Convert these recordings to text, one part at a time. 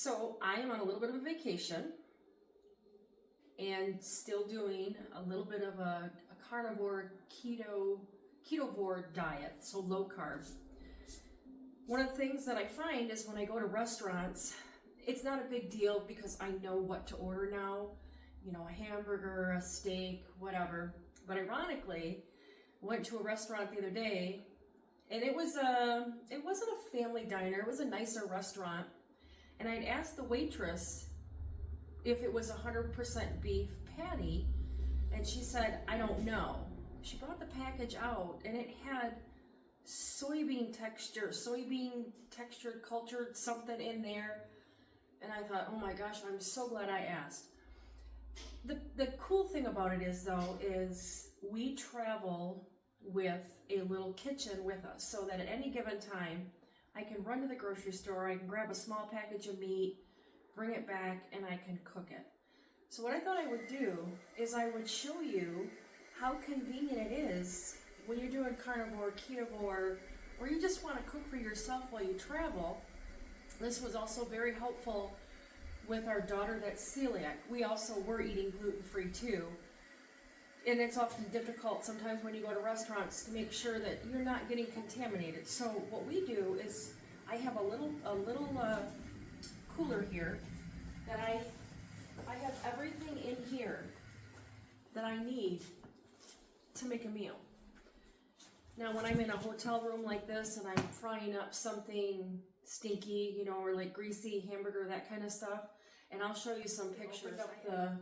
So I am on a little bit of a vacation and still doing a little bit of a carnivore Keto-vore diet, so low carb. One of the things that I find is when I go to restaurants, it's not a big deal because I know what to order now, you know, a hamburger, a steak, whatever. But ironically, went to a restaurant the other day, and it wasn't a family diner, it was a nicer restaurant. And I'd asked the waitress if it was 100% beef patty, and she said, I don't know. She brought the package out, and it had soybean textured, cultured something in there. And I thought, oh my gosh, I'm so glad I asked. The cool thing about it is, though, is we travel with a little kitchen with us, so that at any given time, I can run to the grocery store, I can grab a small package of meat, bring it back, and I can cook it. So what I thought I would do is I would show you how convenient it is when you're doing carnivore, keto-vore, or you just want to cook for yourself while you travel. This was also very helpful with our daughter that's celiac. We also were eating gluten-free too. And it's often difficult sometimes when you go to restaurants to make sure that you're not getting contaminated. So what we do is I have a little cooler here that I have everything in here that I need to make a meal. Now when I'm in a hotel room like this and I'm frying up something stinky, you know, or like greasy hamburger, that kind of stuff, and I'll show you some pictures. Opened up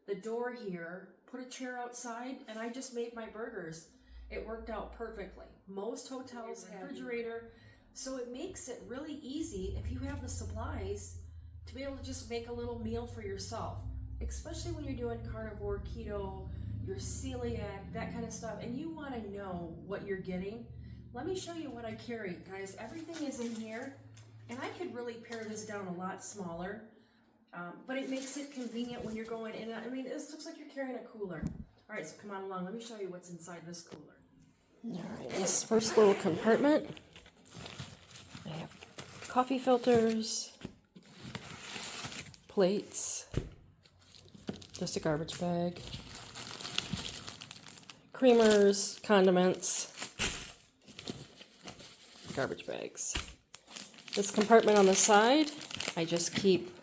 the door here, put a chair outside, and I just made my burgers. It worked out perfectly. Most hotels have a refrigerator, so it makes it really easy if you have the supplies to be able to just make a little meal for yourself, especially when you're doing carnivore, keto, you're celiac, that kind of stuff, and you want to know what you're getting. Let me show you what I carry, guys. Everything is in here, and I could really pare this down a lot smaller. But it makes it convenient when you're going in. I mean, this looks like you're carrying a cooler. All right, so come on along. Let me show you what's inside this cooler. All right, this first little compartment, I have coffee filters, plates, just a garbage bag, creamers, condiments, garbage bags. This compartment on the side, I just keep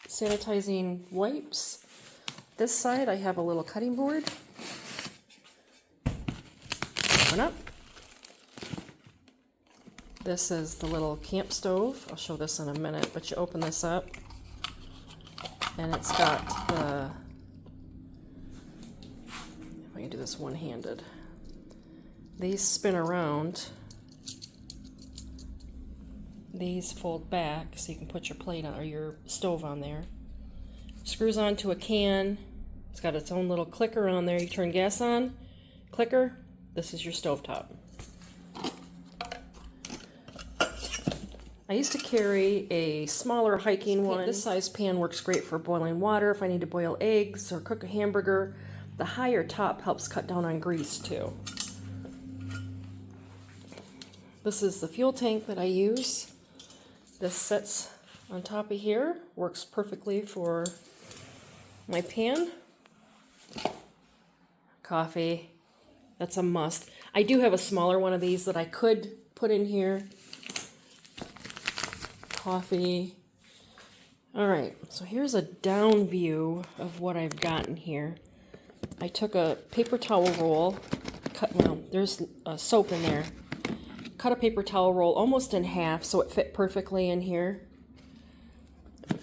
sanitizing wipes. This side I have a little cutting board. Open up. This is the little camp stove. I'll show this in a minute, but you open this up and it's got the, if I can do this one-handed, these spin around. These fold back so you can put your plate on or your stove on there. Screws onto a can. It's got its own little clicker on there. You turn gas on, clicker, this is your stovetop. I used to carry a smaller hiking one. This size pan works great for boiling water if I need to boil eggs or cook a hamburger. The higher top helps cut down on grease too. This is the fuel tank that I use. This sits on top of here, works perfectly for my pan. Coffee, that's a must. I do have a smaller one of these that I could put in here. Coffee. All right, so here's a down view of what I've gotten here. I took a paper towel roll, there's soap in there. Cut a paper towel roll almost in half so it fit perfectly in here.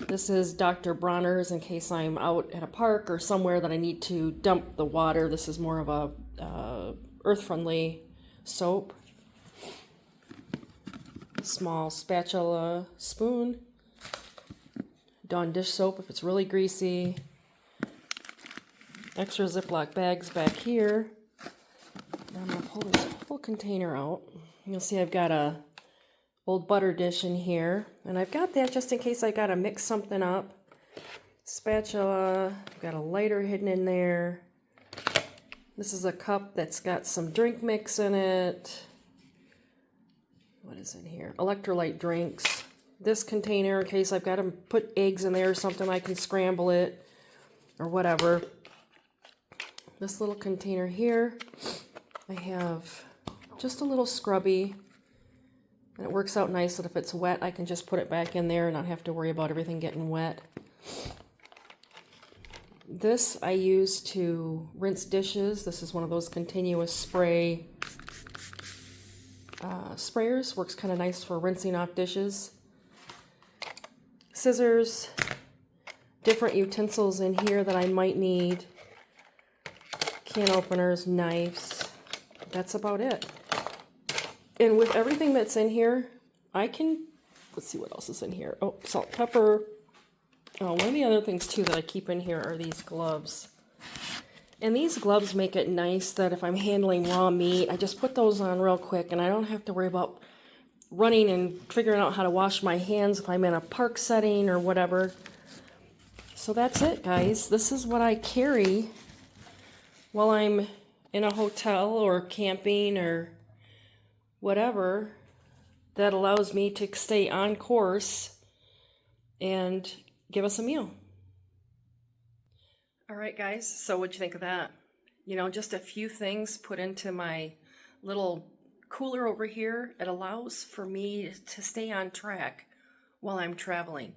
This is Dr. Bronner's in case I'm out at a park or somewhere that I need to dump the water. This is more of a earth-friendly soap. Small spatula, spoon. Dawn dish soap if it's really greasy. Extra Ziploc bags back here. Now I'm going to pull this whole container out. You'll see I've got a old butter dish in here, and I've got that just in case I gotta mix something up. Spatula, I've got a lighter hidden in there. This is a cup that's got some drink mix in it. what is in here? Electrolyte drinks. This container, in case I've got to put eggs in there or something, I can scramble it or whatever. This little container here, I have just a little scrubby. And it works out nice that if it's wet, I can just put it back in there and not have to worry about everything getting wet. This I use to rinse dishes. This is one of those continuous spray sprayers. Works kind of nice for rinsing off dishes. Scissors. Different utensils in here that I might need. Can openers, knives. That's about it. And with everything that's in here, I can, let's see what else is in here. Oh, salt, pepper. Oh, one of the other things too that I keep in here are these gloves. And these gloves make it nice that if I'm handling raw meat, I just put those on real quick and I don't have to worry about running and figuring out how to wash my hands if I'm in a park setting or whatever. So that's it, guys. This is what I carry while I'm in a hotel or camping or whatever that allows me to stay on course and give us a meal. All right, guys, so what'd you think of that? You know, just a few things put into my little cooler over here. It allows for me to stay on track while I'm traveling.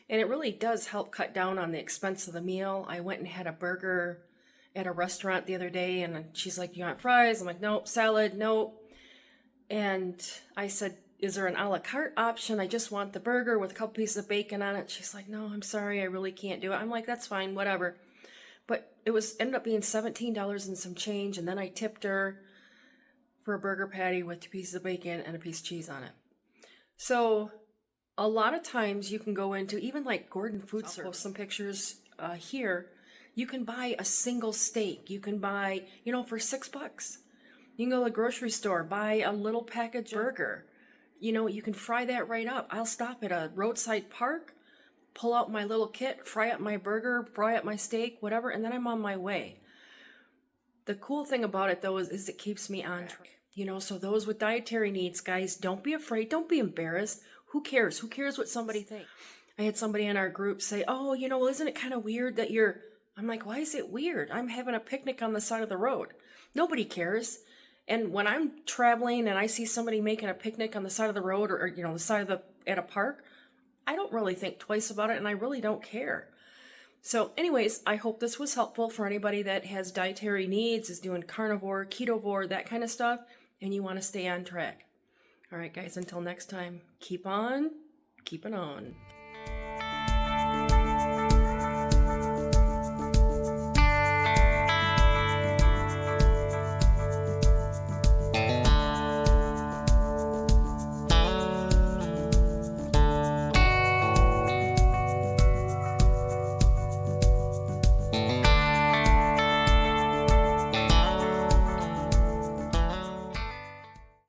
And it really does help cut down on the expense of the meal. I went and had a burger at a restaurant the other day, and she's like, "You want fries?" I'm like, "Nope." "Salad?" "Nope." And I said, "Is there an a la carte option? I just want the burger with a couple pieces of bacon on it." She's like, "No, I'm sorry, I really can't do it." I'm like, "That's fine, whatever." But it ended up being $17 and some change, and then I tipped her for a burger patty with 2 pieces of bacon and a piece of cheese on it. So a lot of times you can go into, even like Gordon Food Service, I'll post some pictures here. You can buy a single steak. You can buy, you know, for $6. You can go to the grocery store, buy a little package burger. You know, you can fry that right up. I'll stop at a roadside park, pull out my little kit, fry up my burger, fry up my steak, whatever, and then I'm on my way. The cool thing about it, though, is it keeps me on track. You know, so those with dietary needs, guys, don't be afraid. Don't be embarrassed. Who cares? Who cares what somebody thinks? I had somebody in our group say, "Oh, you know, isn't it kind of weird that you're..." I'm like, "Why is it weird? I'm having a picnic on the side of the road." Nobody cares. And when I'm traveling and I see somebody making a picnic on the side of the road or you know, the side of at a park, I don't really think twice about it, and I really don't care. So anyways, I hope this was helpful for anybody that has dietary needs, is doing carnivore, keto-vore, that kind of stuff, and you want to stay on track. All right, guys, until next time, keep on keeping on.